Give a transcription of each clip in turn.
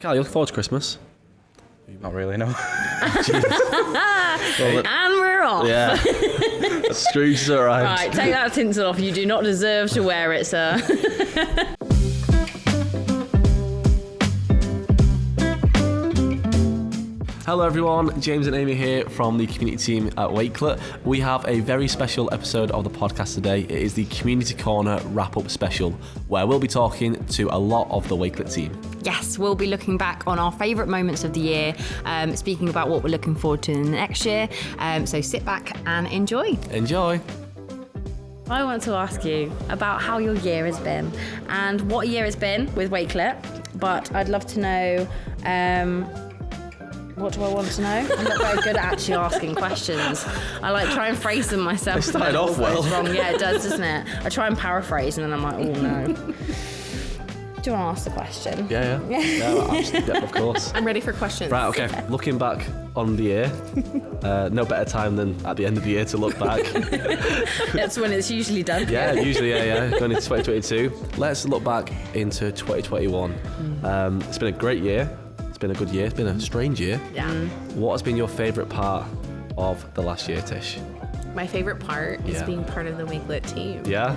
Carl, you looking forward to Christmas? Not really, no. And we're off. Yeah. Scrooge has arrived. Right, take that tinsel off. You do not deserve to wear it, sir. Hello everyone, James and Amy here from the community team at Wakelet. We have a very special episode of the podcast today. It is the Community Corner wrap-up special, where we'll be talking to a lot of the Wakelet team. Yes, we'll be looking back on our favourite moments of the year, speaking about what we're looking forward to in the next year. So sit back and enjoy. Enjoy. I want to ask you about how your year has been and what year it's been with Wakelet, but I'd love to know... what do I want to know? I'm not very good at actually asking questions. I like try and phrase them myself. It started off well. Wrong. Yeah, it does, doesn't it? I try and paraphrase and then I'm like, oh no. Do you want to ask the question? Yeah, absolutely, of course. I'm ready for questions. Right, okay. Looking back on the year, no better time than at the end of the year to look back. That's when it's usually done. Yeah, usually, yeah. Going into 2022. Let's look back into 2021. It's been a great year. It's been a good year. It's been a strange year. Yeah. What has been your favourite part of the last year, Tish? My favorite part is Yeah. being part of the Wakelet team. Yeah?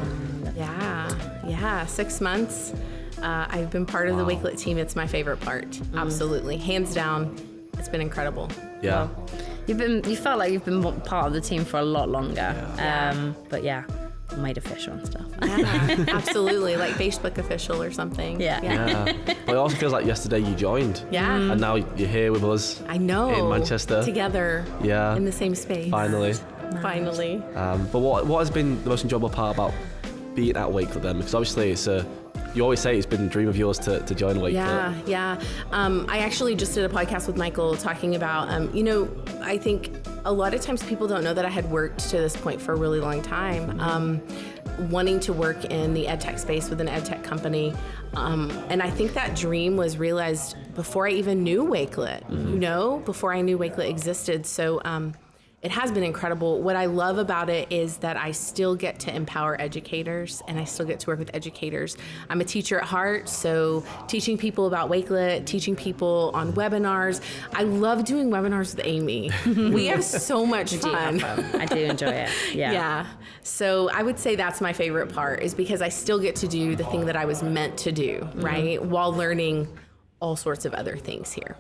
Yeah. 6 months. I've been part of the Wakelet team. It's my favorite part. Absolutely. Hands down. It's been incredible. Yeah. You felt like you've been part of the team for a lot longer. Yeah. But yeah, made official and stuff. Yeah, absolutely. Like Facebook official or something. Yeah. But it also feels like yesterday you joined. Yeah. And now you're here with us. I know. In Manchester. Together. Yeah. In the same space. Finally. Finally. But what has been the most enjoyable part about being at Wakelet then? Because obviously you always say it's been a dream of yours to join Wakelet. Yeah. I actually just did a podcast with Michael talking about, I think a lot of times people don't know that I had worked to this point for a really long time, wanting to work in the ed tech space with an ed tech company. And I think that dream was realized before I even knew Wakelet, before I knew Wakelet existed. So it has been incredible. What I love about it is that I still get to empower educators and I still get to work with educators. I'm a teacher at heart, so teaching people about Wakelet, teaching people on webinars. I love doing webinars with Amy. We have so much fun. I do enjoy it. Yeah. So I would say that's my favorite part is because I still get to do the thing that I was meant to do, right? While learning all sorts of other things here.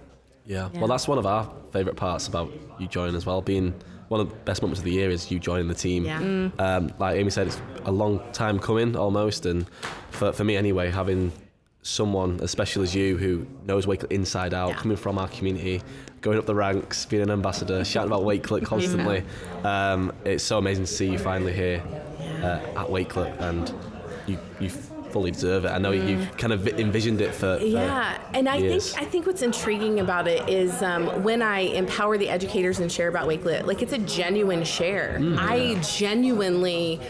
Yeah. Well, that's one of our favourite parts about you joining as well. Being one of the best moments of the year is you joining the team. Yeah. Like Amy said, it's a long time coming almost, and for me anyway, having someone as special as you who knows Wakelet inside out, coming from our community, going up the ranks, being an ambassador, shouting about Wakelet constantly. It's so amazing to see you finally here at Wakelet, and you fully deserve it. I know you kind of envisioned it for and years. I think what's intriguing about it is when I empower the educators and share about Wakelet, like it's a genuine share. I genuinely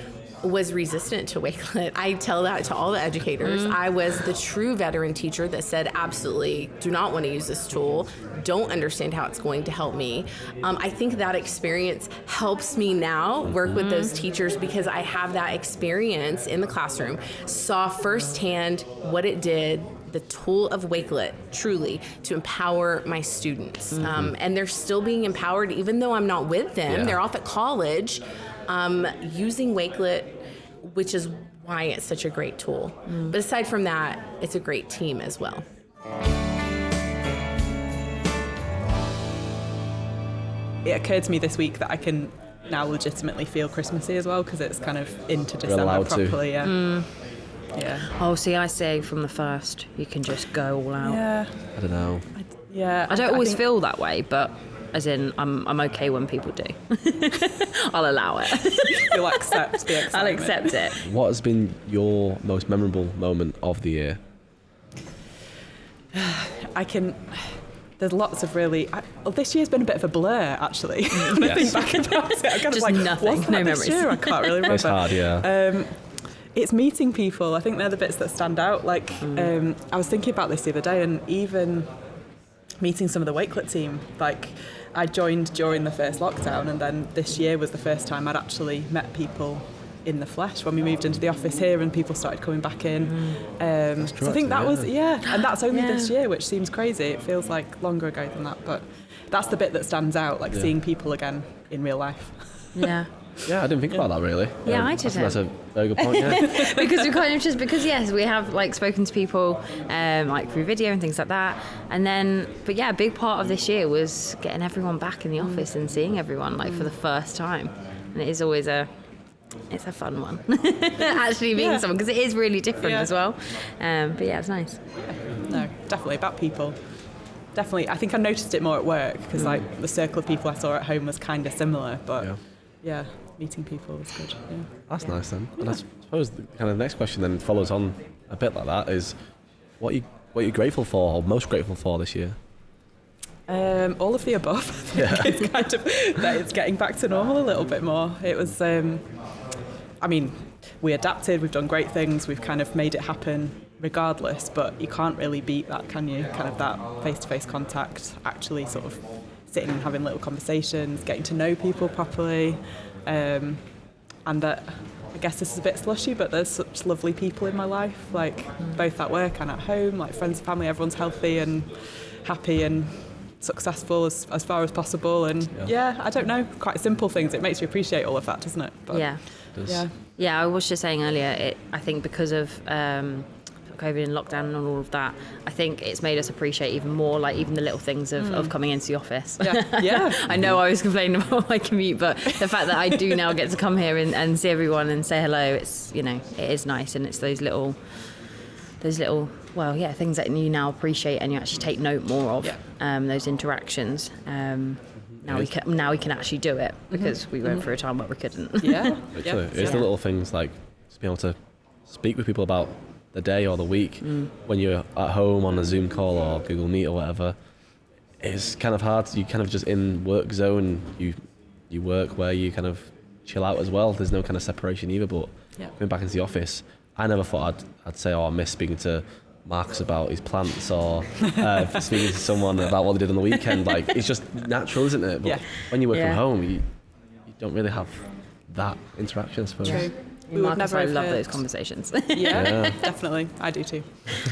was resistant to Wakelet. I tell that to all the educators. I was the true veteran teacher that said, absolutely, do not want to use this tool, don't understand how it's going to help me. I think that experience helps me now work with those teachers because I have that experience in the classroom, saw firsthand what it did, the tool of Wakelet, truly, to empower my students. And they're still being empowered, even though I'm not with them. They're off at college, using Wakelet, which is why it's such a great tool. But aside from that, it's a great team as well. It occurred to me this week that I can now legitimately feel Christmassy as well because it's kind of into December allowed to. properly. Yeah. Oh, see, I say from the first, you can just go all out. Yeah. I don't know. I don't always feel that way, but as in, I'm okay when people do. I'll allow it. You'll accept the excitement. I'll accept it. What has been your most memorable moment of the year? There's lots of really... this year's been a bit of a blur, actually. When I think back about it, I'm kind Just of like, nothing, what's that no this memories. year? I can't really remember. It's hard, yeah. It's meeting people. I think they're the bits that stand out. Like, I was thinking about this the other day, and even meeting some of the Wakelet team, like, I joined during the first lockdown, and then this year was the first time I'd actually met people in the flesh when we moved into the office here and people started coming back in. true, So I think that was, actually, and that's only Yeah. this year, which seems crazy. It feels like longer ago than that, but that's the bit that stands out, like seeing people again in real life. Yeah. Yeah, I didn't think about that really. Yeah, I think didn't. that's a very good point. Yeah. Because we kind of just yes, we have like spoken to people like through video and things like that, and then but yeah, a big part of this year was getting everyone back in the office and seeing everyone like for the first time, and it is always it's a fun one actually meeting someone because it is really different as well. But yeah, it's nice. No, definitely about people. Definitely, I think I noticed it more at work because like the circle of people I saw at home was kind of similar, but yeah, meeting people was good. Yeah. That's nice then. And I suppose the kind of next question then follows on a bit like that is, what are you grateful for or most grateful for this year? All of the above. I think it's kind of that it's getting back to normal a little bit more. It was, I mean, we adapted, we've done great things, we've kind of made it happen regardless, but you can't really beat that, can you? Kind of that face-to-face contact, actually sort of sitting and having little conversations, getting to know people properly, and that, I guess this is a bit slushy, but there's such lovely people in my life, like both at work and at home, like friends and family, everyone's healthy and happy and successful as far as possible, and I don't know, quite simple things. It makes you appreciate all of that, doesn't it? But, Yeah, I was just saying earlier, I think because of COVID and lockdown and all of that, I think it's made us appreciate even more, like even the little things of coming into the office. Yeah. I know I was complaining about my commute, but the fact that I do now get to come here and see everyone and say hello, it's, it is nice, and it's those little things that you now appreciate and you actually take note more of, those interactions. Now we can actually do it because we went through a time where we couldn't. Yeah. It's the little things like just being able to speak with people about the day or the week when you're at home on a Zoom call or Google Meet or whatever. It's kind of hard. You kind of just in work zone. You work where you kind of chill out as well. There's no kind of separation either. But going back into the office, I never thought I'd say, I miss speaking to Marcus about his plants or speaking to someone about what they did on the weekend. Like, it's just natural, isn't it? But when you work from home, you don't really have that interaction, I suppose. True. Marcus, I love those conversations. Yeah, definitely. I do too.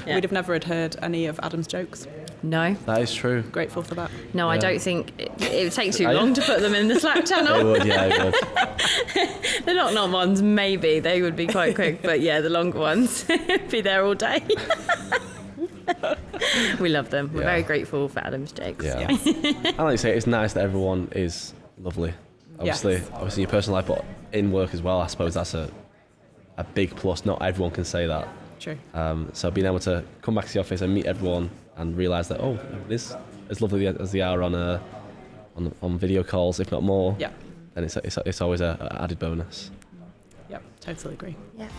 We'd have never heard any of Adam's jokes. No. That is true. Grateful for that. No, I don't think it would take too long to put them in the Slack channel. It would, it would. The knock ones, maybe they would be quite quick, but the longer ones, be there all day. We love them. We're very grateful for Adam's jokes. Yeah. And like you say, it's nice that everyone is lovely. Obviously in your personal life, but in work as well. I suppose that's a big plus. Not everyone can say that. True. So being able to come back to the office and meet everyone and realise that it is as lovely as they are on video calls, if not more. Yeah. Then it's always an added bonus. Yep, totally agree. Yeah.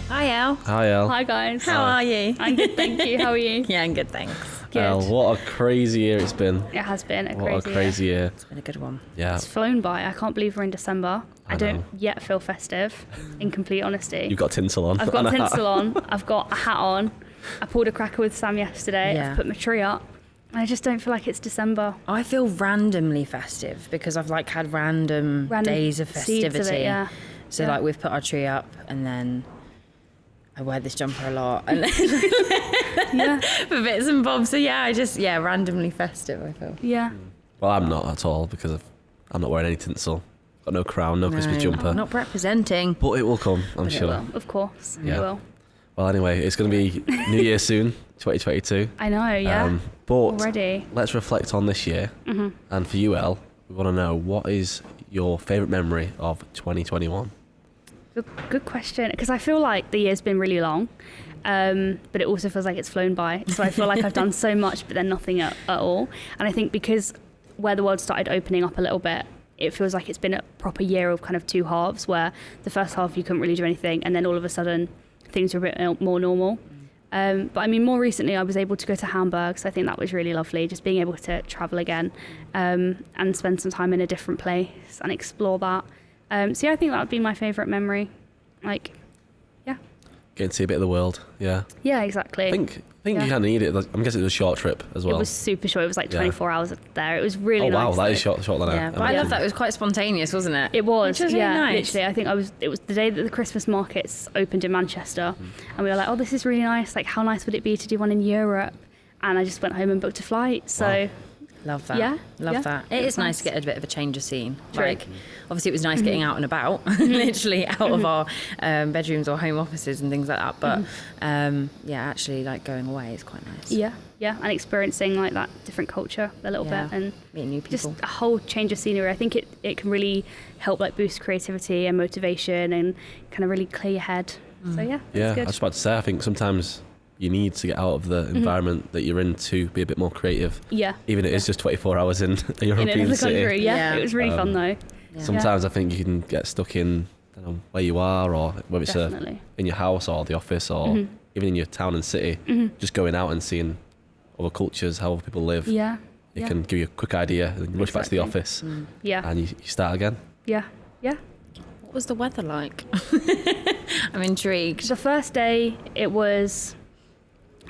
Hi, Elle. Hi, Elle. Hi guys. How are you? I'm good, thank you. How are you? Yeah, I'm good, thanks. Good. Elle, what a crazy year it's been. It has been What a crazy year. It's been a good one. Yeah. It's flown by. I can't believe we're in December. I know. don't yet feel festive, in complete honesty. You've got tinsel on. I've got and a hat. tinsel on. I've got a hat on. I pulled a cracker with Sam yesterday. Yeah. I've put my tree up. And I just don't feel like it's December. I feel randomly festive because I've had random days of seeds of festivity. it, So we've put our tree up and then I wear this jumper a lot and then for bits and bobs. So randomly festive I feel. Yeah. Well, I'm not at all because I'm not wearing any tinsel. Got no crown, no Christmas jumper. Not representing. But it will come, I'm But sure. It will, of course. Yeah. It will. Well, anyway, it's going to be New Year soon, 2022. I know, yeah. But Already. let's reflect on this year. Mm-hmm. And for you, Elle, we want to know, what is your favourite memory of 2021? Good question. Because I feel like the year's been really long, but it also feels like it's flown by. So I feel like I've done so much, but then nothing at all. And I think because where the world started opening up a little bit, it feels like it's been a proper year of kind of two halves, where the first half you couldn't really do anything, and then all of a sudden things were a bit more normal. But I mean, more recently I was able to go to Hamburg, so I think that was really lovely, just being able to travel again and spend some time in a different place and explore that. So yeah, I think that would be my favourite memory. Getting to see a bit of the world. Yeah. Yeah, exactly. I think Yeah. you kind of need it. I'm guessing it was a short trip as well. It was super short. It was like Yeah. 24 hours there. It was really Oh wow, nice. that though. is short than Yeah, but I love that. It was quite spontaneous, wasn't it? It was, Which was really yeah, nice. literally. I think it was the day that the Christmas markets opened in Manchester, and we were like, oh, this is really nice. Like, how nice would it be to do one in Europe? And I just went home and booked a flight. So, Love that. Yeah, Love yeah. that. It It is was nice to nice. get a bit of a change of scene. True. Like, obviously, it was nice getting out and about, literally out of our bedrooms or home offices and things like that. But yeah, actually, like going away is quite nice. yeah, and experiencing like that different culture a little Yeah. bit, and Meeting new just people. a whole change of scenery. I think it can really help like boost creativity and motivation, and kind of really clear your head. So yeah, Yeah, it's I good. was about to say, I think sometimes you need to get out of the environment that you're in to be a bit more creative. Yeah, Even if it is just 24 hours in a in European another city. country. Yeah, Yeah. it was really fun though. Yeah. Sometimes I think you can get stuck in where you are, or whether it's Definitely. in your house or the office, or even in your town and city. Just going out and seeing other cultures, how other people live. Yeah, It yeah. can give you a quick idea, and you rush back to the Exactly. office, yeah, and you start again. yeah. What was the weather like? I'm intrigued. The first day it was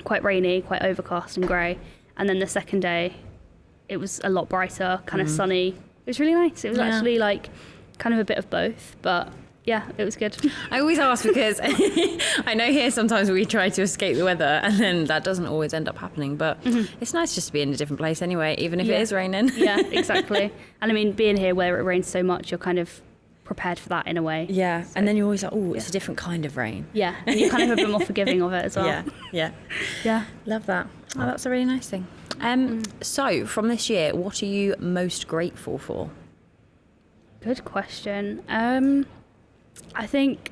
quite rainy, quite overcast and grey, and then the second day it was a lot brighter, kind of sunny. It was really nice. It was Yeah. actually like kind of a bit of both, but yeah, it was good. I always ask because I know here sometimes we try to escape the weather and then that doesn't always end up happening. But it's nice just to be in a different place anyway, even if Yeah. it is raining. Yeah, exactly. And I mean, being here where it rains so much, you're kind of prepared for that in a way. Yeah, So, and then you're always like, oh, it's a different kind of rain. yeah, and you're kind of a bit more forgiving of it as well. yeah. Yeah. Love that. Oh, that's a really nice thing. So, from this year, what are you most grateful for? Good question. I think,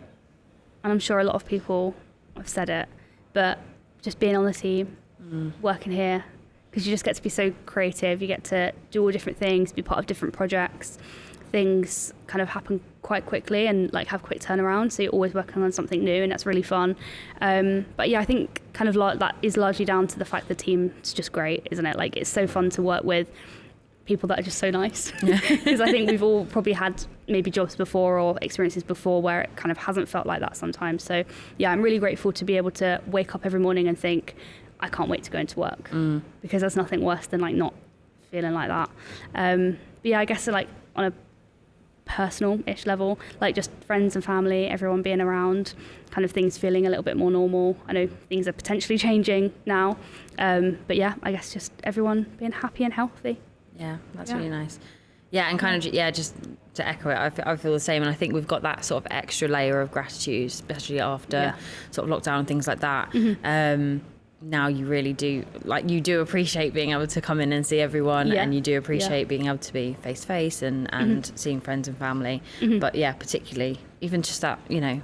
and I'm sure a lot of people have said it, but just being on the team, working here, because you just get to be so creative. You get to do all different things, be part of different projects. Things kind of happen quite quickly and like have quick turnaround. So you're always working on something new, and that's really fun. But yeah, I think kind of like that is largely down to the fact the team's just great, isn't it? Like, it's so fun to work with people that are just so nice. Because I think we've all probably had maybe jobs before or experiences before where it kind of hasn't felt like that sometimes. So yeah, I'm really grateful to be able to wake up every morning and think, I can't wait to go into work, because there's nothing worse than like not feeling like that. But yeah, I guess like on a personal-ish level, like just friends and family, everyone being around, kind of things feeling a little bit more normal. I know things are potentially changing now, but yeah, I guess just everyone being happy and healthy. Yeah, that's Yeah. really nice. Yeah, and kind of, yeah, just to echo it, I feel the same. And I think we've got that sort of extra layer of gratitude, especially after sort of lockdown and things like that. Now you really do, like, you do appreciate being able to come in and see everyone, Yeah. and you do appreciate being able to be face to face and seeing friends and family. But yeah, particularly even just that, you know,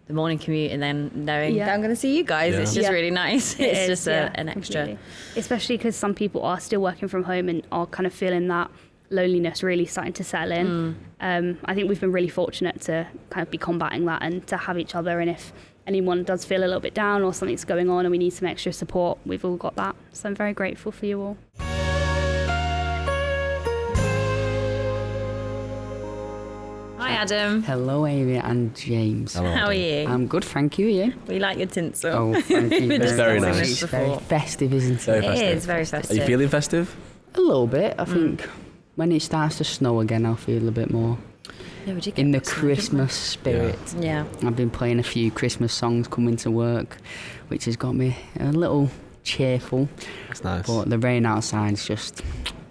the morning commute and then knowing Yeah. that I'm going to see you guys, Yeah. it's just Yeah. really nice. It It's is, just yeah, an extra. completely. Especially because some people are still working from home and are kind of feeling that loneliness really starting to settle in. I think we've been really fortunate to kind of be combating that and to have each other. And if anyone does feel a little bit down or something's going on and we need some extra support, we've all got that. So I'm very grateful for you all. Hi, Adam. Hello, Amy and James. Hello, How are Adam. you? I'm good, thank you. You? We like your tinsel. Oh, thank you. It's very much. nice. It's very festive, isn't it? Very It festive. is very Are festive. you feeling festive? A little bit. I think when it starts to snow again, I'll feel a bit more Yeah, we did get in the this one, didn't we? Christmas spirit. Yeah. I've been playing a few Christmas songs coming to work, which has got me a little cheerful. That's nice. But the rain outside's just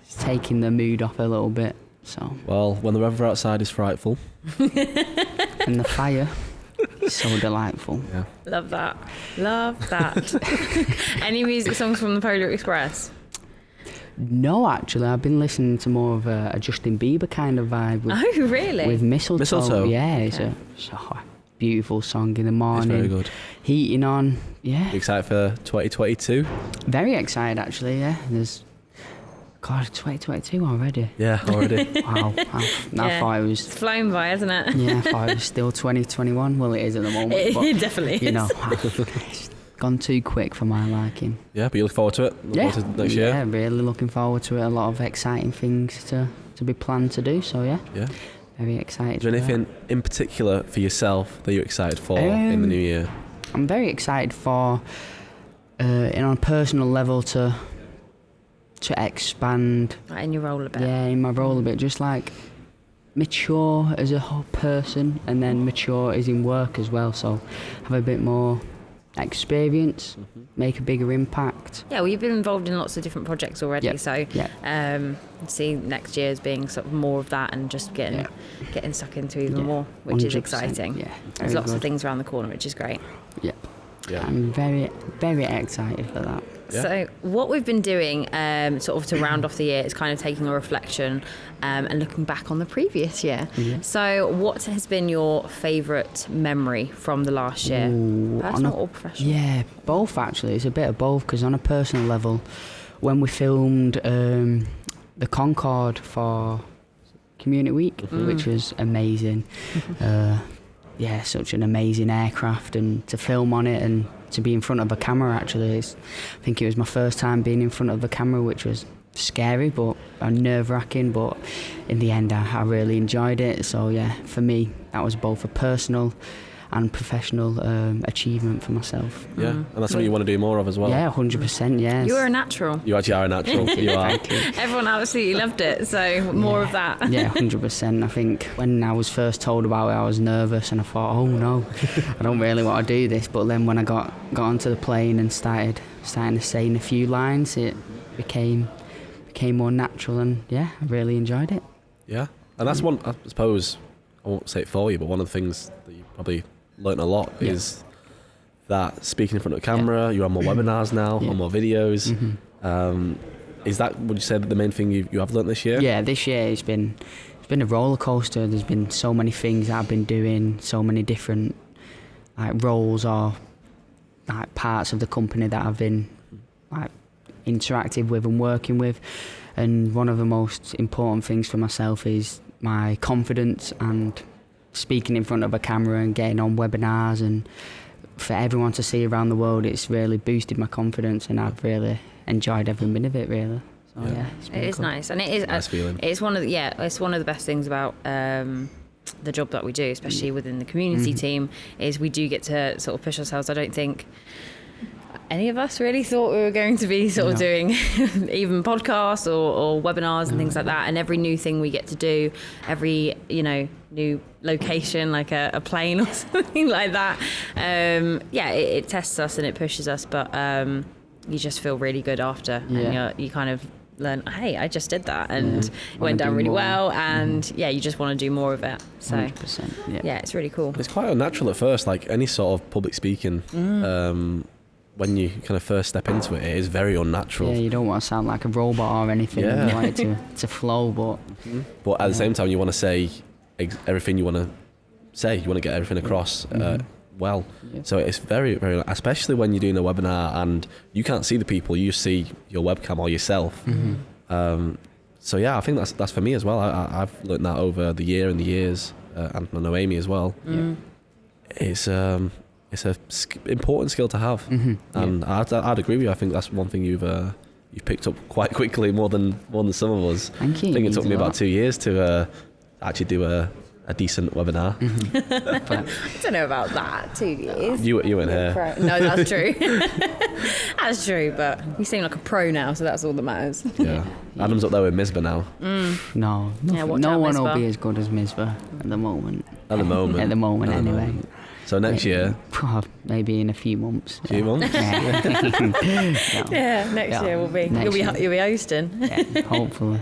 it's taking the mood off a little bit. So, Well, when the weather outside is frightful. and the fire is so delightful. Yeah. Love that. Love that. Any music songs from the Polar Express? No, actually, I've been listening to more of a Justin Bieber kind of vibe with, Oh, really? with Mistletoe. Mistletoe? Yeah, Okay. it's a beautiful song in the It's morning. very good. Heating on, yeah. You excited for 2022? Very excited, actually, yeah. God, 2022 already. Yeah, already. Wow. I Yeah. thought it It's was, flown by, hasn't it? yeah, I thought it was still 2021. Well, it is at the moment, It but, definitely is. you know, it's gone too quick for my liking. Yeah, but you look forward to it? Look Yeah, forward to next year? yeah, really looking forward to it. A lot of exciting things to be planned to do, so yeah, Yeah. very excited. Is there for that. anything in particular for yourself that you're excited for in the new year? I'm very excited for, on a personal level, to expand. In your role a bit. Yeah, in my role a bit, just like mature as a whole person, and then mature as in work as well. So have a bit more experience, make a bigger impact. Yeah, well, you've been involved in lots of different projects already, Yep. so see next year as being sort of more of that and just getting stuck into even more, which is 100%, exciting. yeah, There's very lots of good. things around the corner, which is great. Yeah. Yeah. I'm very, very excited for that. Yeah. So what we've been doing sort of to round off the year is kind of taking a reflection and looking back on the previous year. Yeah. So what has been your favourite memory from the last year? Ooh, Personal or professional? Yeah, both actually. It's a bit of both, because on a personal level, when we filmed the Concorde for Community Week, which was amazing. Yeah, such an amazing aircraft, and to film on it and to be in front of a camera, actually. I think it was my first time being in front of a camera, which was scary but nerve-wracking, but in the end I really enjoyed it. So yeah, for me that was both a personal and professional achievement for myself. Yeah, and that's something you want to do more of as well. Yeah, 100%, yes. You're a natural. You actually are a natural. You are. Thank you. Everyone absolutely loved it, so more of that. Yeah, 100%. I think when I was first told about it, I was nervous and I thought, oh no, I don't really want to do this. But then when I got onto the plane and starting to say in a few lines, it became more natural, and yeah, I really enjoyed it. Yeah, and that's one, I suppose, I won't say it for you, but one of the things that you probably learnt a lot is that speaking in front of a camera, you're on more webinars now, on more videos. Is that, would you say, the main thing you have learnt this year? Yeah, this year it's been a roller coaster. There's been so many things that I've been doing, so many different roles or parts of the company that I've been interactive with and working with. And one of the most important things for myself is my confidence, and speaking in front of a camera and getting on webinars and for everyone to see around the world, it's really boosted my confidence, and I've really enjoyed every minute of it, really. So yeah, it's been It is cool. nice, and it is Nice feeling. It's one of the best things about the job that we do, especially within the community team, is we do get to sort of push ourselves. I don't think any of us really thought we were going to be sort of doing even podcasts or webinars and things like that. And every new thing we get to do, every new location, like a plane or something like that, it tests us and it pushes us. But you just feel really good after, and you kind of learn, hey, I just did that, and it went down really well, and you just want to do more of it. So 100%, yeah, it's really cool. It's quite unnatural at first, like any sort of public speaking. When you kind of first step into it, it is very unnatural. Yeah, you don't want to sound like a robot or anything. Yeah. You want it to flow, but at the same time, you want to say everything you want to say. You want to get everything across well. Yeah. So it's very, very, especially when you're doing a webinar and you can't see the people, you just see your webcam or yourself. So yeah, I think that's for me as well. I've learned that over the year and the years, and I know Amy as well. It's a important skill to have, and I'd agree with you. I think that's one thing you've picked up quite quickly, more than some of us. Thank you. I think it took Means me a about lot. 2 years to actually do a decent webinar. I don't know about that. 2 years. You weren't here. No, that's true. That's true, but you seem like a pro now, so that's all that matters. Yeah, Adam's up there with Misbah now. no, watch no out, one will Misbah. be as good as Misbah at the moment. At the moment. At the moment, anyway. moment. So next year, Maybe in a few months. few months. Yeah. Yeah, next year will be. Next year. You'll be hosting. Yeah, hopefully.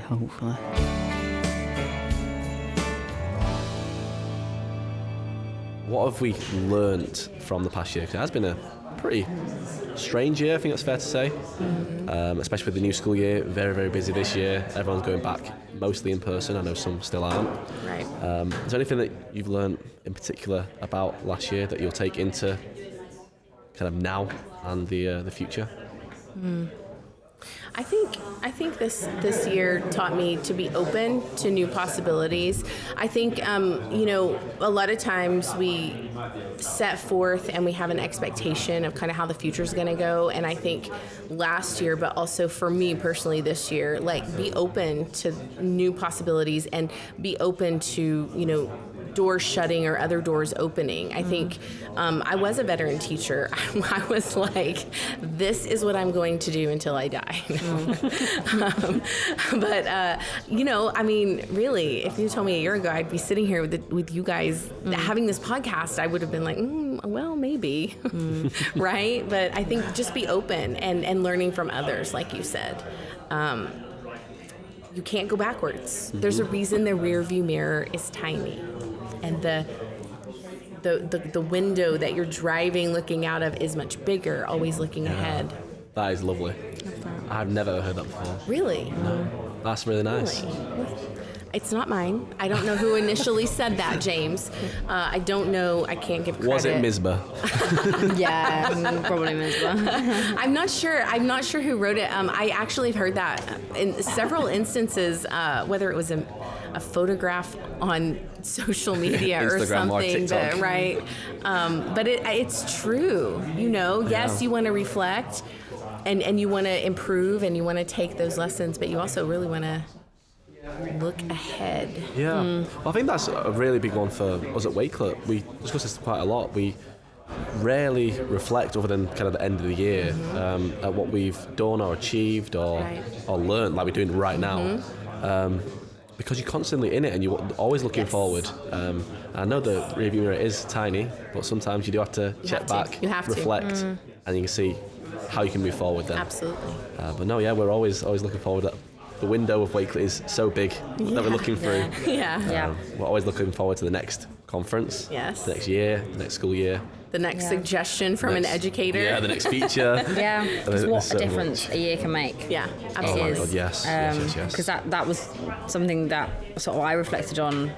What have we learnt from the past year? 'Cause it has been a pretty strange year, I think that's fair to say. Especially with the new school year, very, very busy this year. Everyone's going back mostly in person. I know some still aren't. Right. Is there anything that you've learnt in particular about last year that you'll take into kind of now and the future? I think this year taught me to be open to new possibilities. I think a lot of times we set forth and we have an expectation of kind of how the future is going to go. And I think last year, but also for me personally this year, like be open to new possibilities and be open to doors shutting or other doors opening. I think I was a veteran teacher. I was like, this is what I'm going to do until I die. But you know, I mean, really, if you told me a year ago I'd be sitting here with you guys having this podcast, I would have been like, well, maybe, right? But I think just be open and learning from others, like you said. You can't go backwards. There's a reason the rear view mirror is tiny, and the window that you're driving looking out of is much bigger, always looking ahead. That is lovely. I've never heard that before. Really? No. That's really nice. Really? It's not mine. I don't know who initially said that, James. I don't know. I can't give credit. Was it Misbah? Yeah, probably Misbah. I'm not sure. I'm not sure who wrote it. I actually have heard that in several instances, whether it was a photograph on social media or Instagram or something, TikTok. right? But it's true. You know, yes, you want to reflect and you want to improve and you want to take those lessons, but you also really want to look ahead. Yeah. Well, I think that's a really big one for us at Wakelet. We discuss this quite a lot. We rarely reflect, other than kind of the end of the year, at what we've done or achieved or learned, like we're doing right now. Because you're constantly in it and you're always looking forward. I know the rearview mirror is tiny, but sometimes you do have to check back, reflect, and you can see how you can move forward then. Absolutely. But no, yeah, we're always looking forward. The window of Wakelet is so big that we're looking through. Yeah. We're always looking forward to the next conference, Yes. the next year, the next school year. The next suggestion from an educator. Yeah, the next feature. Yeah, There's what so a difference much. a year can make. Yeah, Oh absolutely. my God, yes. Because that was something that sort of I reflected on,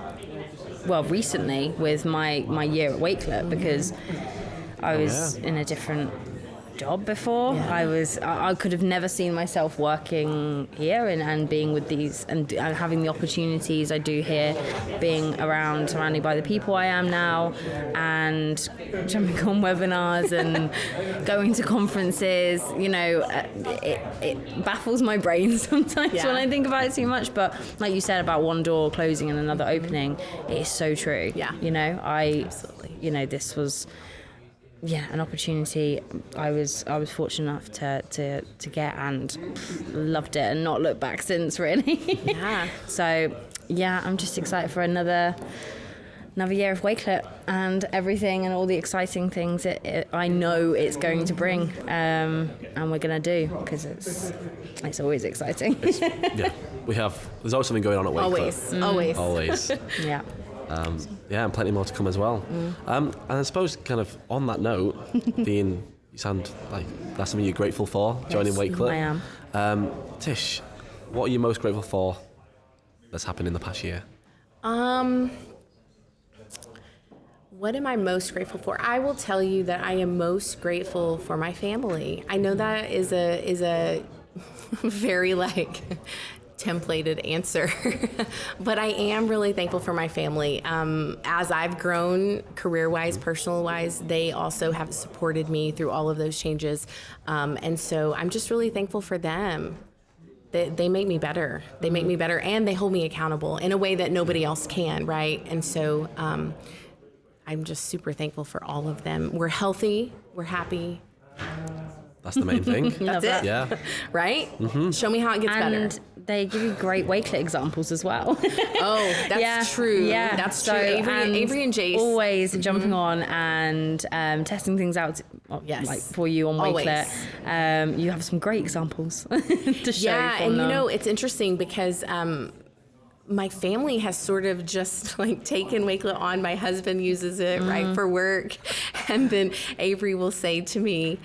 well, recently with my year at Wakelet, because I was in a different job before. I could have never seen myself working here and being with these and having the opportunities I do here, being around, surrounded by the people I am now, and jumping on webinars and going to conferences. You know, it baffles my brain sometimes when I think about it too much. But like you said about one door closing and another opening, it is so true. Yeah. You know, you know, this was an opportunity I was fortunate enough to get, and loved it and not looked back since, really. Yeah. So I'm just excited for another year of Wakelet and everything and all the exciting things I know it's going to bring, and we're gonna do, because it's always exciting. There's always something going on at Wakelet. Always. Yeah. And plenty more to come as well. And I suppose, kind of on that note, you sound like that's something you're grateful for, joining Wakelet. I am. Tish, what are you most grateful for that's happened in the past year? What am I most grateful for? I will tell you that I am most grateful for my family. I know that is a very templated answer, but I am really thankful for my family. As I've grown career-wise, personal-wise, they also have supported me through all of those changes, and so I'm just really thankful for them. They make me better. They make me better, and they hold me accountable in a way that nobody else can, right? And so I'm just super thankful for all of them. We're healthy. We're happy. That's the main thing. That's it. Yeah. Right? Show me how it gets better. And they give you great Wakelet examples as well. Oh, that's true. Yeah, That's true. Avery and Jace. Always jumping on and testing things out like for you on Wakelet. You have some great examples to show. Yeah, and you know, it's interesting because my family has sort of just taken Wakelet on. My husband uses it for work, and then Avery will say to me,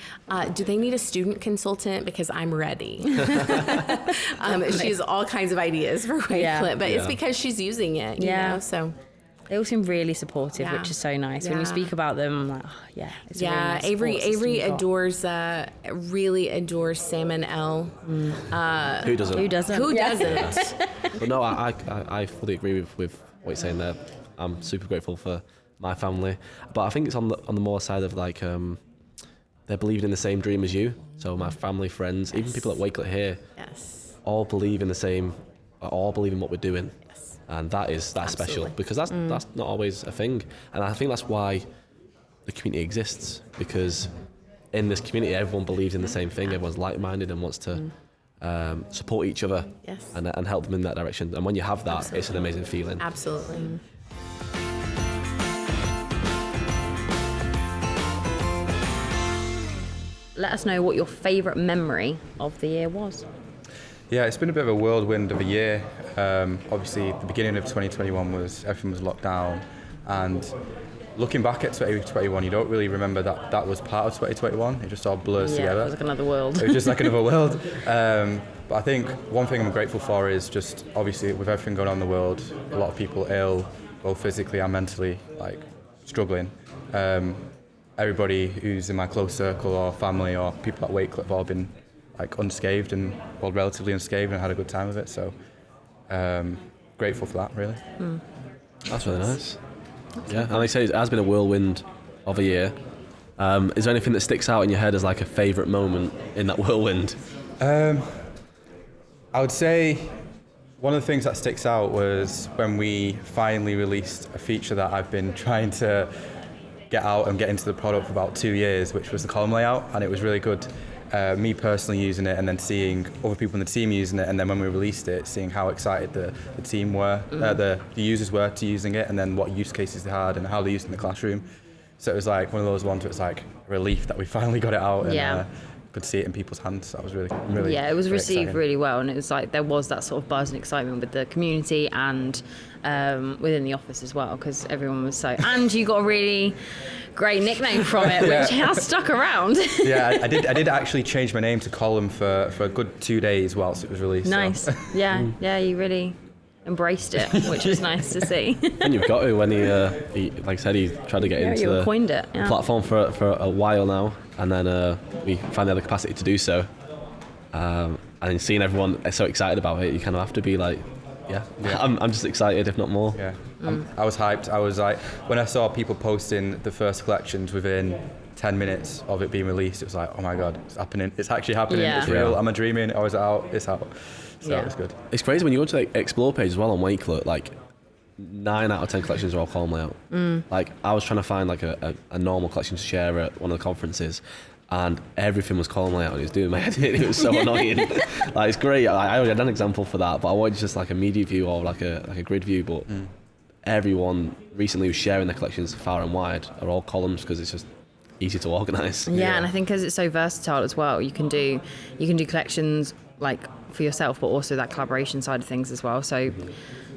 do they need a student consultant, because I'm ready. She has all kinds of ideas for Wakelet, but it's because she's using it, you know, so. They all seem really supportive, which is so nice. When you speak about them, I'm like, it's a really nice Avery really adores Salmon L. Who doesn't? Who doesn't? Who doesn't? But no, I fully agree with what you're saying there. I'm super grateful for my family, but I think it's on the more side of they're believing in the same dream as you. So my family, friends, even people at Wakelet here, all believe in what we're doing. And that's special, Absolutely. because that's not always a thing. And I think that's why the community exists, because in this community everyone believes in the same thing, everyone's like-minded and wants to support each other. Yes. and help them in that direction. And when you have that, it's an amazing feeling. Absolutely. Let us know what your favourite memory of the year was. Yeah, it's been a bit of a whirlwind of a year. Obviously, the beginning of 2021 everything was locked down, and looking back at 2021, you don't really remember that was part of 2021. It just all blurs together. Yeah, it was like another world. It was just like another world. But I think one thing I'm grateful for is just, obviously, with everything going on in the world, a lot of people ill, both physically and mentally, like struggling. Everybody who's in my close circle or family or people at Wakelet have all been like unscathed and, well, relatively unscathed, and had a good time with it. So grateful for that, really. That's really nice. Yeah, and like I say, it has been a whirlwind of a year. Is there anything that sticks out in your head as like a favourite moment in that whirlwind? I would say one of the things that sticks out was when we finally released a feature that I've been trying to get out and get into the product for about 2 years, which was the column layout, and it was really good. Me personally using it, and then seeing other people in the team using it, and then when we released it, seeing how excited the team were, the users were to using it, and then what use cases they had and how they used it in the classroom. So it was like one of those ones where it's like a relief that we finally got it out and could see it in people's hands. That was really Yeah, it was received exciting. really well, and it was like there was that sort of buzz and excitement with the community and within the office as well, because everyone was so. And you got a really great nickname from it, which has stuck around. Yeah, I did actually change my name to Column for a good 2 days whilst it was released. Nice. So. Yeah, you really embraced it, which was nice to see. And you've got to, when he like I said, he tried to get into you the coined it. Yeah. platform for a while now, and then we finally had the capacity to do so. And then seeing everyone so excited about it, you kind of have to be like, I'm just excited, if not more. Yeah, I was hyped. I was like, when I saw people posting the first collections within 10 minutes of it being released, it was like, oh my God, it's happening. It's actually happening. Yeah. It's real. Am I dreaming? Or is it out? It's out. So it was good. It's crazy when you go to the Explore page as well on Wakelet, like 9 out of 10 collections are all column layout. Like I was trying to find like a normal collection to share at one of the conferences, and everything was column layout, and it was doing my head in. It was so annoying. Like it's great. I already had an example for that, but I wanted just like a media view or like a grid view. But everyone recently who's sharing their collections far and wide are all columns, because it's just easy to organise. Yeah, and I think because it's so versatile as well, you can do collections like for yourself, but also that collaboration side of things as well. So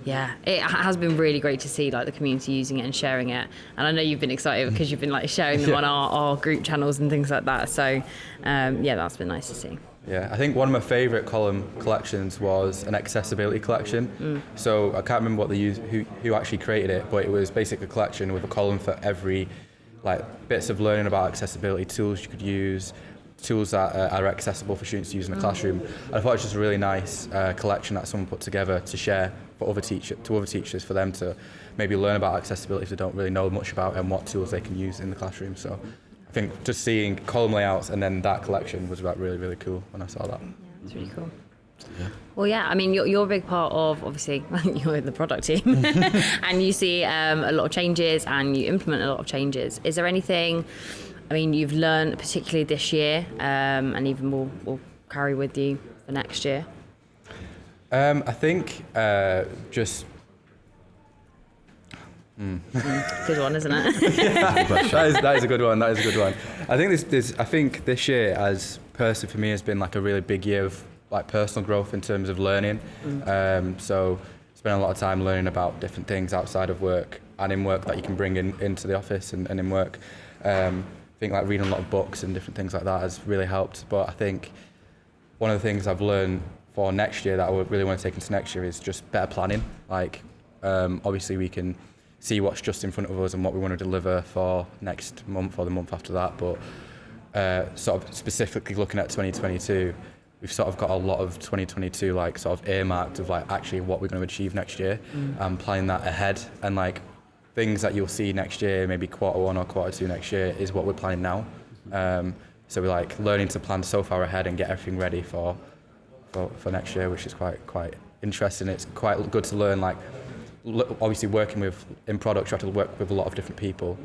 yeah, it has been really great to see like the community using it and sharing it. And I know you've been excited because you've been like sharing them on our group channels and things like that. So that's been nice to see. Yeah, I think one of my favourite column collections was an accessibility collection. So I can't remember what they used, who actually created it, but it was basically a collection with a column for every like bits of learning about accessibility, tools you could use, tools that are accessible for students to use in the classroom. And I thought it was just a really nice collection that someone put together to share for other teachers, for them to maybe learn about accessibility if they don't really know much about it, and what tools they can use in the classroom. So I think just seeing column layouts and then that collection was like really, really cool when I saw that. Yeah, it's really cool. Well, yeah, I mean, you're a big part of, obviously, you're in the product team, and you see a lot of changes and you implement a lot of changes. Is there anything, I mean, you've learned particularly this year, and even will carry with you for next year? I think just... Good one, isn't it? that is a good one. That is a good one. I think this year, as personally for me, has been like a really big year of like personal growth in terms of learning. So spend a lot of time learning about different things outside of work and in work that you can bring into the office and in work. I think like reading a lot of books and different things like that has really helped. But I think one of the things I've learned for next year that I would really want to take into next year is just better planning. Like obviously we can see what's just in front of us and what we want to deliver for next month or the month after that. But sort of specifically looking at 2022, we've sort of got a lot of 2022 like sort of earmarked of like actually what we're going to achieve next year, and planning that ahead, and like things that you'll see next year, maybe Q1 or Q2 next year, is what we're planning now. So we're like learning to plan so far ahead and get everything ready for next year, which is quite interesting. It's quite good to learn like obviously working in product, you have to work with a lot of different people,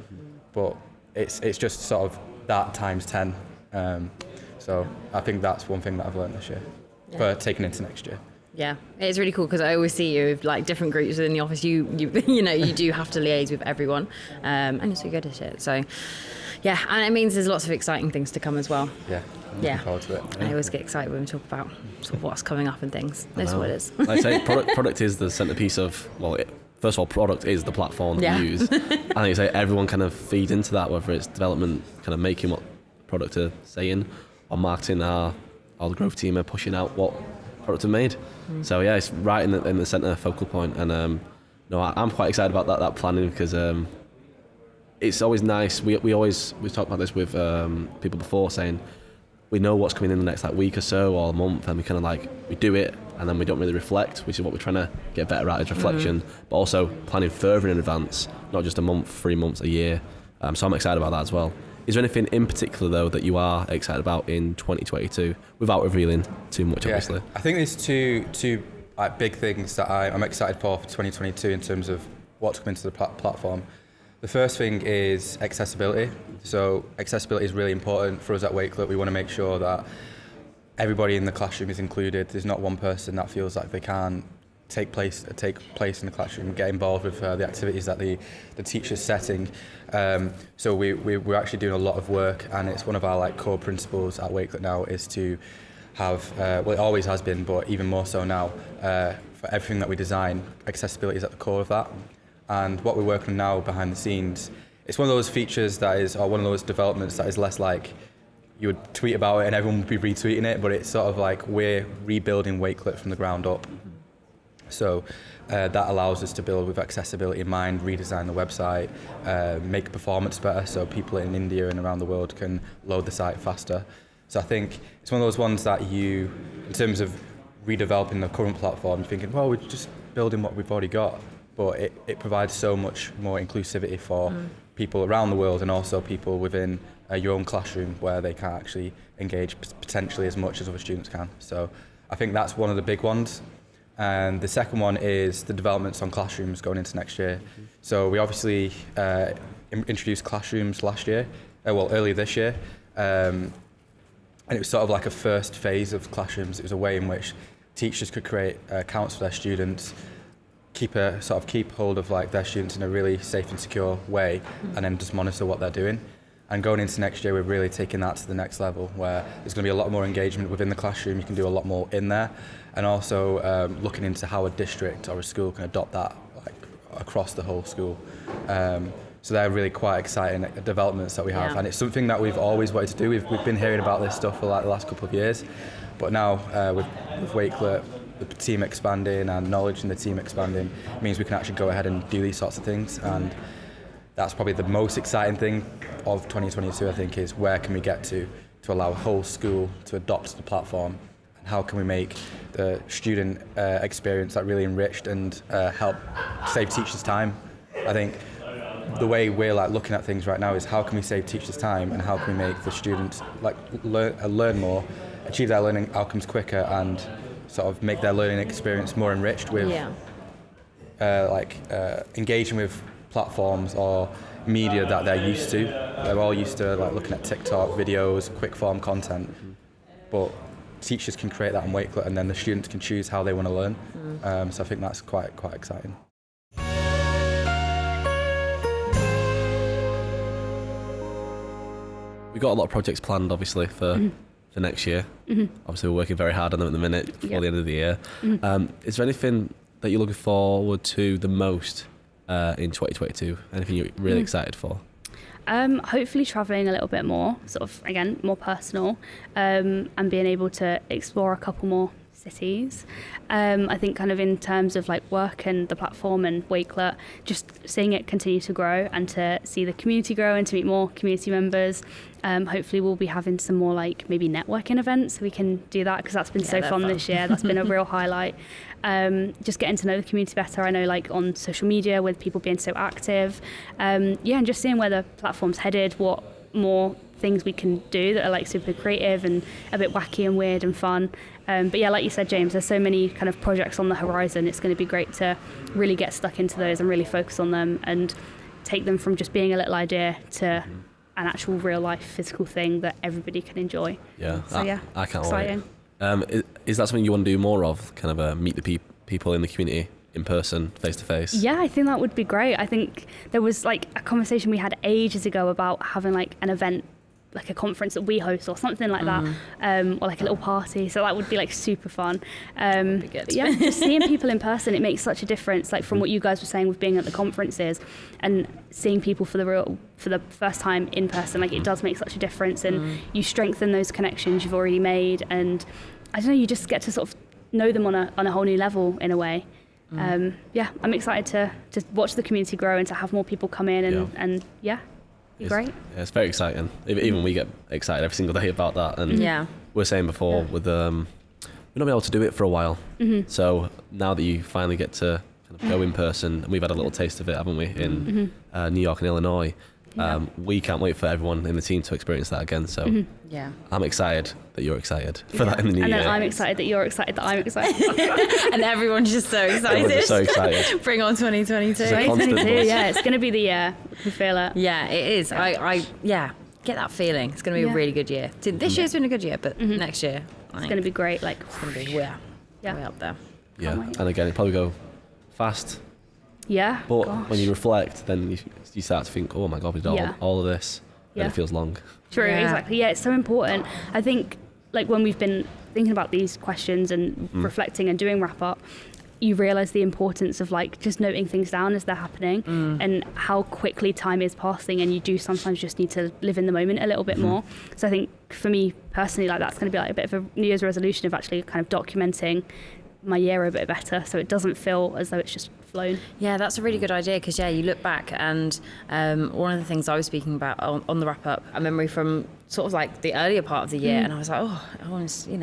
but it's just sort of that times 10. So I think that's one thing that I've learned this year for taking into next year. Yeah, it's really cool because I always see you with like different groups within the office. You know, you do have to liaise with everyone, and you're so good at it. So, yeah, and it means there's lots of exciting things to come as well. Yeah, looking forward to it. I always get excited when we talk about sort of what's coming up and things. That's what it is. Like I say, product is the centerpiece of, well, first of all, product is the platform that we use. And like you say, everyone kind of feeds into that, whether it's development, kind of making what product are saying, or marketing, our the growth team are pushing out what product are made. So yeah, it's right in the centre focal point, and I'm quite excited about that planning, because it's always nice. We talked about this with people before, saying we know what's coming in the next week or so or a month, and we kind of we do it and then we don't really reflect, which is what we're trying to get better at, is reflection, but also planning further in advance, not just a month, 3 months, a year. So I'm excited about that as well. Is there anything in particular though that you are excited about in 2022, without revealing too much, obviously? I think there's two big things that I'm excited for 2022 in terms of what's coming to the platform. The first thing is accessibility. So accessibility is really important for us at Wakelet. We want to make sure that everybody in the classroom is included. There's not one person that feels like they can't take place in the classroom, get involved with the activities that the teacher's setting. So we're actually doing a lot of work, and it's one of our core principles at Wakelet now, is to have, well, it always has been, but even more so now, for everything that we design, accessibility is at the core of that. And what we're working on now behind the scenes, it's one of those features that is, or one of those developments that is less like you would tweet about it and everyone would be retweeting it, but it's sort of like we're rebuilding Wakelet from the ground up. So that allows us to build with accessibility in mind, redesign the website, make performance better so people in India and around the world can load the site faster. So I think it's one of those ones that you, in terms of redeveloping the current platform, you're thinking, well, we're just building what we've already got. But it provides so much more inclusivity for people around the world, and also people within your own classroom where they can't actually engage potentially as much as other students can. So I think that's one of the big ones. And the second one is the developments on classrooms going into next year. So we obviously introduced classrooms last year, earlier this year. And it was sort of like a first phase of classrooms. It was a way in which teachers could create accounts for their students, keep hold of their students in a really safe and secure way, and then just monitor what they're doing. And going into next year, we're really taking that to the next level, where there's going to be a lot more engagement within the classroom. You can do a lot more in there, and also looking into how a district or a school can adopt that across the whole school. So they're really quite exciting developments that we have, and it's something that we've always wanted to do. We've been hearing about this stuff for the last couple of years, but now with Wakelet, the team expanding and knowledge in the team expanding, means we can actually go ahead and do these sorts of things. And that's probably the most exciting thing of 2022, I think, is where can we get to allow a whole school to adopt the platform, and how can we make the student experience really enriched and help save teachers time. I think the way we're looking at things right now is how can we save teachers time, and how can we make the students learn more, achieve their learning outcomes quicker, and sort of make their learning experience more enriched with engaging with platforms or media that they're used to. They're all used to looking at TikTok videos, quick form content, but teachers can create that on Wakelet, and then the students can choose how they want to learn. So I think that's quite exciting. We've got a lot of projects planned, obviously, for next year. Obviously, we're working very hard on them at the minute before the end of the year. Is there anything that you're looking forward to the most in 2022? Anything you're really excited for? Hopefully travelling a little bit more, sort of, again, more personal, and being able to explore a couple more cities. I think kind of in terms of work and the platform and Wakelet, just seeing it continue to grow and to see the community grow and to meet more community members. Hopefully we'll be having some more maybe networking events, so we can do that, because that's been so fun this year. That's been a real highlight. Just getting to know the community better. I know on social media with people being so active. And just seeing where the platform's headed, what more things we can do that are like super creative and a bit wacky and weird and fun. But yeah, like you said, James, there's so many kind of projects on the horizon. It's going to be great to really get stuck into those and really focus on them and take them from just being a little idea to an actual real life physical thing that everybody can enjoy. Yeah, So yeah, I can't exciting. wait. Is that something you want to do more of? Kind of meet the people in the community in person, face to face? Yeah, I think that would be great. I think there was like a conversation we had ages ago about having like an event, like a conference that we host or something like that, or like a little party. So that would be like super fun. Be good. But yeah, just seeing people in person, it makes such a difference. Like from what you guys were saying with being at the conferences and seeing people for the first time in person, like it does make such a difference, and you strengthen those connections you've already made, and I don't know, you just get to sort of know them on a whole new level in a way. Yeah, I'm excited to watch the community grow and to have more people come in and be great. Yeah, it's very exciting. Even we get excited every single day about that. And we were saying before with we've not been able to do it for a while. So now that you finally get to kind of go in person, and we've had a little taste of it, haven't we, in New York and Illinois. We can't wait for everyone in the team to experience that again. So I'm excited that you're excited for that in the new year. And then I'm excited that you're excited that I'm excited. And everyone's just so excited. Everyone's just so excited. Bring on 2022. It's a constant buzz. Yeah, it's going to be the year. We feel it. Yeah, it is. I get that feeling. It's going to be a really good year. This year's been a good year, but next year, It's going to be great. Like, it's going to be way up there. Yeah, wait. and again, it probably go fast. yeah. But gosh. when you reflect, then you start to think, oh my God, we did all of this. And Yeah. it feels long. True, Yeah. exactly. Yeah, it's so important. I think, like, when we've been thinking about these questions and reflecting and doing wrap up, you realise the importance of like just noting things down as they're happening and how quickly time is passing, and you do sometimes just need to live in the moment a little bit more. So I think for me personally, like that's going to be like a bit of a New Year's resolution of actually kind of documenting my year a bit better, so it doesn't feel as though it's just flown. Yeah, that's a really good idea because you look back and one of the things I was speaking about on the wrap up, a memory from sort of like the earlier part of the year, and I was like, I want to,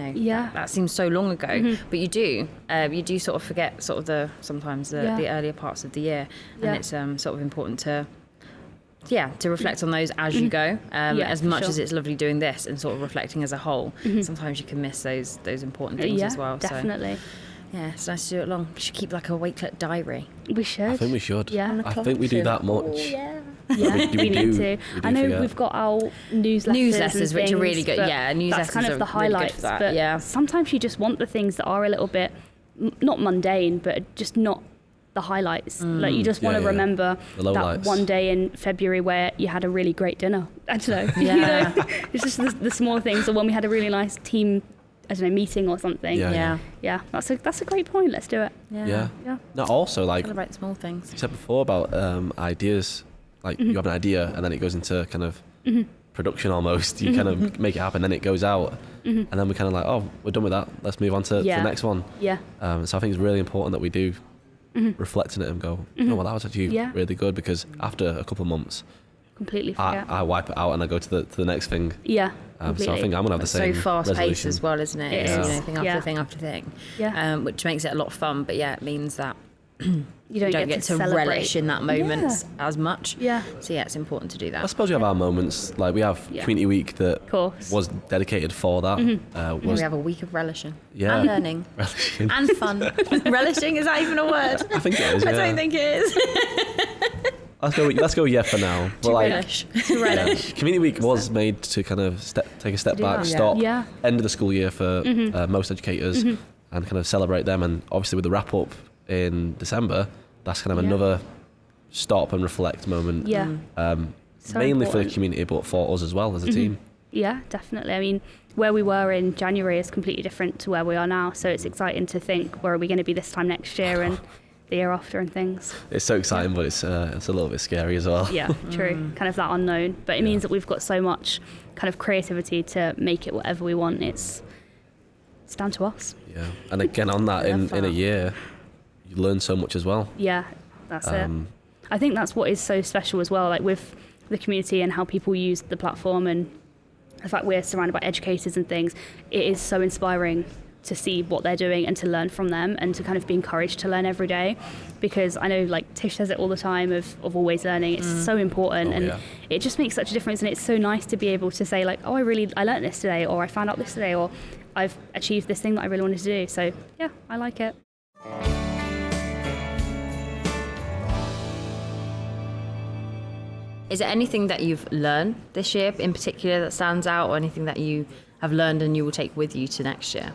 that seems so long ago, but you do sort of forget sort of sometimes the earlier parts of the year, and it's sort of important to reflect on those as you go, as much as it's lovely doing this and sort of reflecting as a whole. Sometimes you can miss those important things as well. Definitely. So, yeah, it's nice to do it long. We should keep like a Wakelet diary. We should. I think we should. Yeah. I think we do that much. Oh, yeah. Yeah, we need to. I know forget. we've got our newsletters which are really good. Yeah, newsletters that's kind of the are really good highlights. for that. But Yeah. sometimes you just want the things that are a little bit not mundane, but just not the highlights. Like you just want to remember The that lowlights. one day in February where you had a really great dinner. I don't know. Yeah. It's just the small things. Or when we had a really nice team, I don't know, meeting or something. Yeah. That's a great point. Let's do it. Yeah. Yeah. No, also like Celebrate small things. you said before about ideas, like you have an idea and then it goes into kind of production almost. You kind of make it happen, then it goes out, and then we're kind of like, oh, we're done with that. Let's move on to the next one. Yeah. So I think it's really important that we do reflect on it and go, oh, well, that was actually really good, because after a couple of months, Completely forget. I wipe it out and I go to the next thing. Yeah. So I Completely. think I'm gonna have the same So fast paced resolution. as well, isn't it? It It's, is. thing after thing after thing. Yeah. Which makes it a lot of fun, but it means that You don't get to celebrate. relish in that moment as much. Yeah. So it's important to do I that. suppose we have our moments. Like we have Community Week that course. was dedicated for that. We have a week of relishing Yeah. and learning relishing. and fun. Relishing, is that even a word? I think it is. I Yeah. don't think it is. Let's go for now. But like, Relish. yeah. Community Week was made to kind of take a step back, that. stop, Yeah. end of the school year for most educators, and kind of celebrate them. And obviously with the wrap up in December, that's kind of another stop and reflect moment. Yeah. So Mainly for the important. community, but for us as well as a team. Yeah, definitely. I mean, where we were in January is completely different to where we are now. So it's exciting to think, where are we going to be this time next year and the year after and things. It's so exciting, but it's a little bit scary as well. Yeah, true. Kind of that unknown. But it means that we've got so much kind of creativity to make it whatever we want. It's down to us. Yeah. And again, on that, in a year, you learn so much as well. Yeah, that's it. I think that's what is so special as well, like with the community and how people use the platform and the fact we're surrounded by educators and things. It is so inspiring to see what they're doing and to learn from them and to kind of be encouraged to learn every day, because I know like Tish says it all the time of always learning. It's so important, and it just makes such a difference, and it's so nice to be able to say like, oh, I learned this today, or I found out this today, or I've achieved this thing that I really wanted to do. So yeah, I like it. Is there anything that you've learned this year in particular that stands out, or anything that you have learned and you will take with you to next year?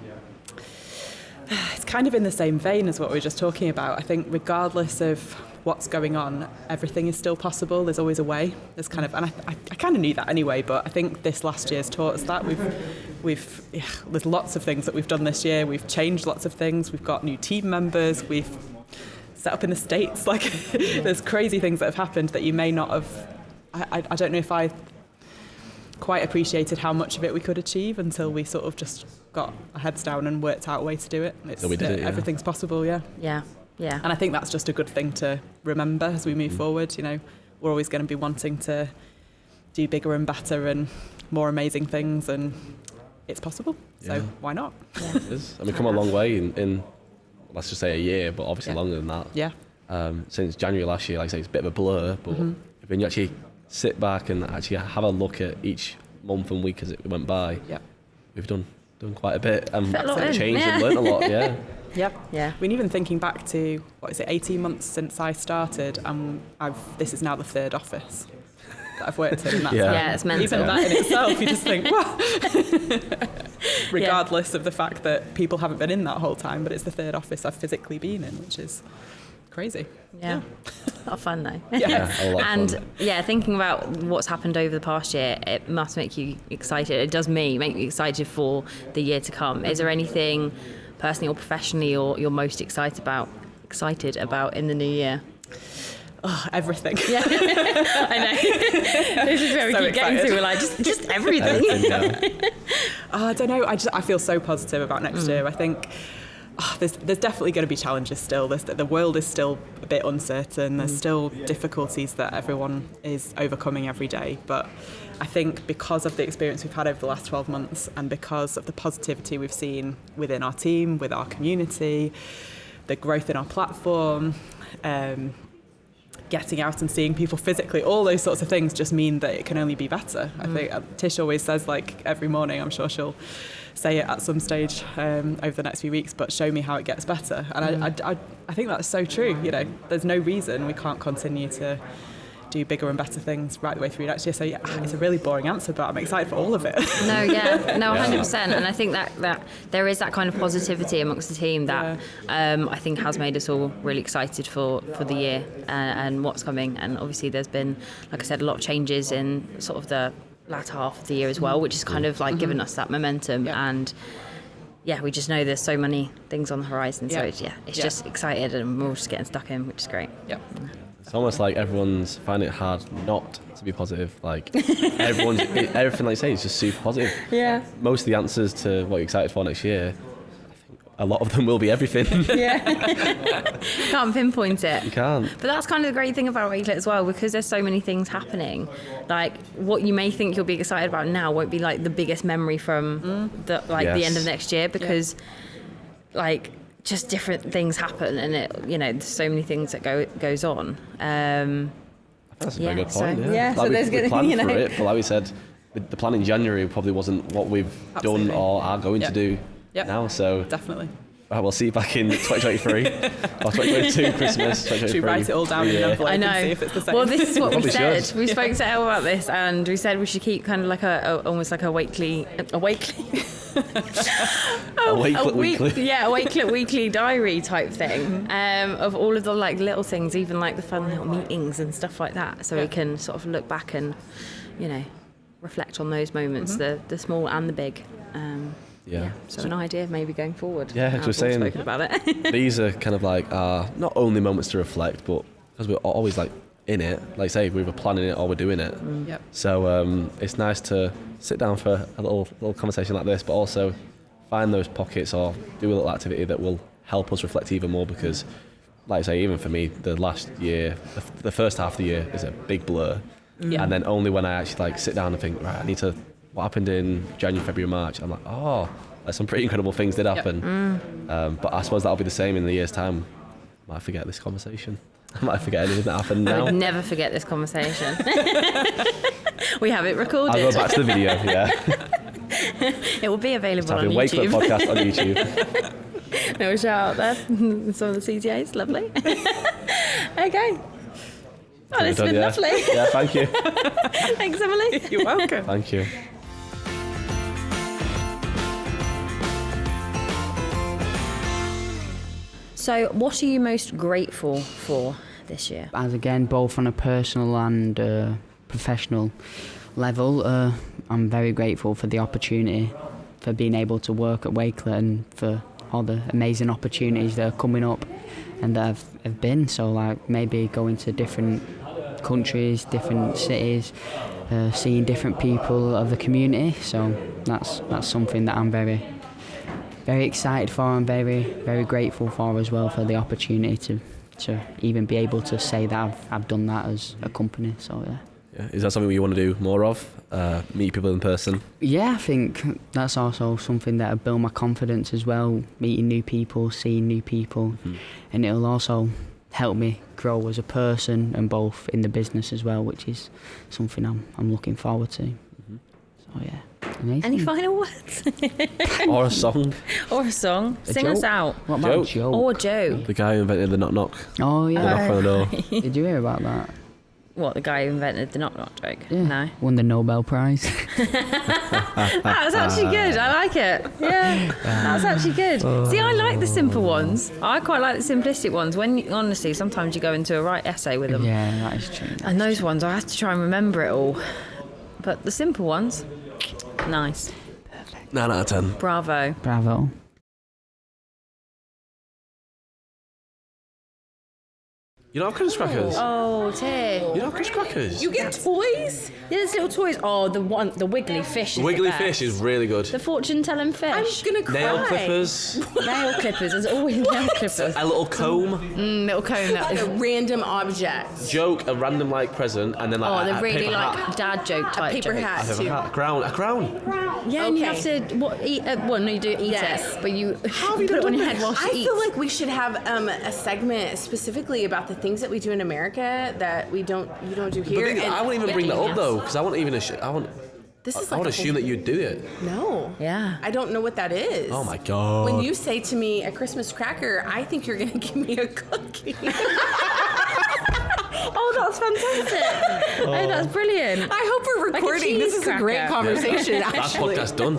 It's kind of in the same vein as what we were just talking about. I think regardless of what's going on, everything is still possible. There's always a way. There's kind of, and I kind of knew that anyway, but I think this last year's taught us that. There's lots of things that we've done this year. We've changed lots of things. We've got new team members. We've set up in the States. Like, there's crazy things that have happened that you may not have. I don't know if I quite appreciated how much of it we could achieve until we sort of just got our heads down and worked out a way to do it. So we did it, yeah. Everything's possible, yeah. Yeah. And I think that's just a good thing to remember as we move forward. You know, we're always going to be wanting to do bigger and better and more amazing things, and it's possible. So why not? Yeah. It is. I mean, come a long way in let's just say a year, but obviously longer than that. Yeah. Since January last year, like I say, it's a bit of a blur, but when you actually sit back and actually have a look at each month and week as it went by, we've done quite a bit and changed and learned a lot. Yeah. I mean, even thinking back to 18 months since I started, this is now the third office that I've worked in. And that's it's mental. Even that in itself, you just think, wow. Regardless of the fact that people haven't been in that whole time, but it's the third office I've physically been in, which is crazy. Yeah. A lot of fun though. Yeah. Thinking about what's happened over the past year, it must make you excited. It does make me excited for the year to come. Is there anything personally or professionally you're most excited about in the new year? Oh, everything. Yeah. I know. This is where we keep getting to. We're like, just everything. I don't know. I feel so positive about next year. I think there's definitely going to be challenges still. The world is still a bit uncertain. There's still difficulties that everyone is overcoming every day. But I think because of the experience we've had over the last 12 months and because of the positivity we've seen within our team, with our community, the growth in our platform, getting out and seeing people physically, all those sorts of things just mean that it can only be better. I think Tish always says, like, every morning, I'm sure she'll say it at some stage over the next few weeks, but show me how it gets better. And I think that's so true. You know, there's no reason we can't continue to do bigger and better things right the way through next year. So it's a really boring answer, but I'm excited for all of it. 100%. And I think that there is that kind of positivity amongst the team that I think has made us all really excited for the year and what's coming. And obviously there's been, like I said, a lot of changes in sort of the latter half of the year as well, which is kind of like given us that momentum. And we just know there's so many things on the horizon. So it's just excited, and we're all just getting stuck in, which is great. It's almost like everyone's finding it hard not to be positive. Like everything like you say is just super positive. Yeah. Most of the answers to what you're excited for next year, I think a lot of them will be everything. Can't pinpoint it. You can't. But that's kind of the great thing about Wakelet as well, because there's so many things happening. Like, what you may think you'll be excited about now won't be like the biggest memory from the end of next year, because just different things happen, and there's so many things that goes on. That's a very good point. So there's we planned for it, but like we said, the plan in January probably wasn't what we've done or are going to do now. So definitely. We'll see you back in 2023 or 2022 Christmas. 2023. Should we write it all down in an envelope and see if it's the same? Well, this is what we said. Should. We spoke to Elle about this, and we said we should keep kind of like almost like a Wakelet weekly diary type thing of all of the like little things, even like the fun little meetings and stuff like that, so we can sort of look back and reflect on those moments, the small and the big. So an idea maybe going forward. Just saying spoken about it. These are kind of like not only moments to reflect, but because we're always like in it, like say we're either planning it or we're doing it. So it's nice to sit down for a little conversation like this, but also find those pockets or do a little activity that will help us reflect even more, because like I say, even for me, the last year, the first half of the year is a big blur. And then only when I actually like sit down and think, right, I need to, what happened in January, February, March, I'm like, some pretty incredible things did happen. But I suppose that'll be the same in the year's time. I might forget this conversation. I might forget anything that happened I now. would never forget this conversation. We have it recorded. I'll go back to the video, yeah. It will be available So on Wakelet YouTube. podcast on YouTube. No shout out there. Some of the CTAs, lovely. Okay. Oh, it's been lovely. Yeah, thank you. Thanks, Emily. You're welcome. Thank you. So, what are you most grateful for this year? As again, both on a personal and professional level, I'm very grateful for the opportunity, for being able to work at Wakelet and for all the amazing opportunities that are coming up and that have been. So like maybe going to different countries, different cities, seeing different people of the community. So that's something that I'm very excited for and very grateful for as well, for the opportunity to even be able to say that I've done that as a company. So yeah. Is that something you want to do more of? Meet people in person? Yeah, I think that's also something that'll build my confidence as well, meeting new people, seeing new people, and it'll also help me grow as a person and both in the business as well, which is something I'm looking forward to. So yeah. Amazing. Any final words? Or a song? Or a song? A Sing us joke? out. What about Joe? Joe? Or Joe. The guy who invented the knock knock. Oh The yeah. knock on the door. Did you hear about that? What, the guy who invented the knock knock joke? Yeah. No. Won the Nobel Prize. That was actually good. I like it. Yeah, that's actually good. See, I like the simple ones. I quite like the simplistic ones. When honestly, sometimes you go into a right essay with them, Yeah, that is true. and those ones I have to try and remember it all. But the simple ones, nice. 9 out of 10. Bravo. Bravo. You don't have Christmas crackers? Oh, Tiff. You don't have Christmas crackers? You get toys? Yeah, there's little toys. Oh, the wiggly fish. The Is wiggly the best. fish is really good. The fortune-telling fish. I'm gonna cry. Nail clippers. Nail clippers. There's always nail clippers. A little comb. Little cone. That Like is. a random object. Joke, a random like present, and then Oh, like they're a really paper like hat. dad joke type Paper jokes. hat A paper too. hat. A crown. A crown. Yeah, and you have Okay. to eat. Well, no, you do eat Yes. it, but you have you put it done on your this? head whilst I you eat. feel like we should have a segment specifically about the things that we do in America that you don't do But here. the thing is, and- I wouldn't even bring that up Yes. though, because I wouldn't even. I wouldn't. This is I like would a assume whole- that you'd do it. No. Yeah. I don't know what that is. Oh my god. When you say to me a Christmas cracker, I think you're gonna give me a cookie. Oh, that's fantastic. Oh, that's brilliant. I hope we're Like a recording. This cheese is a great cracker. conversation, That actually. podcast done.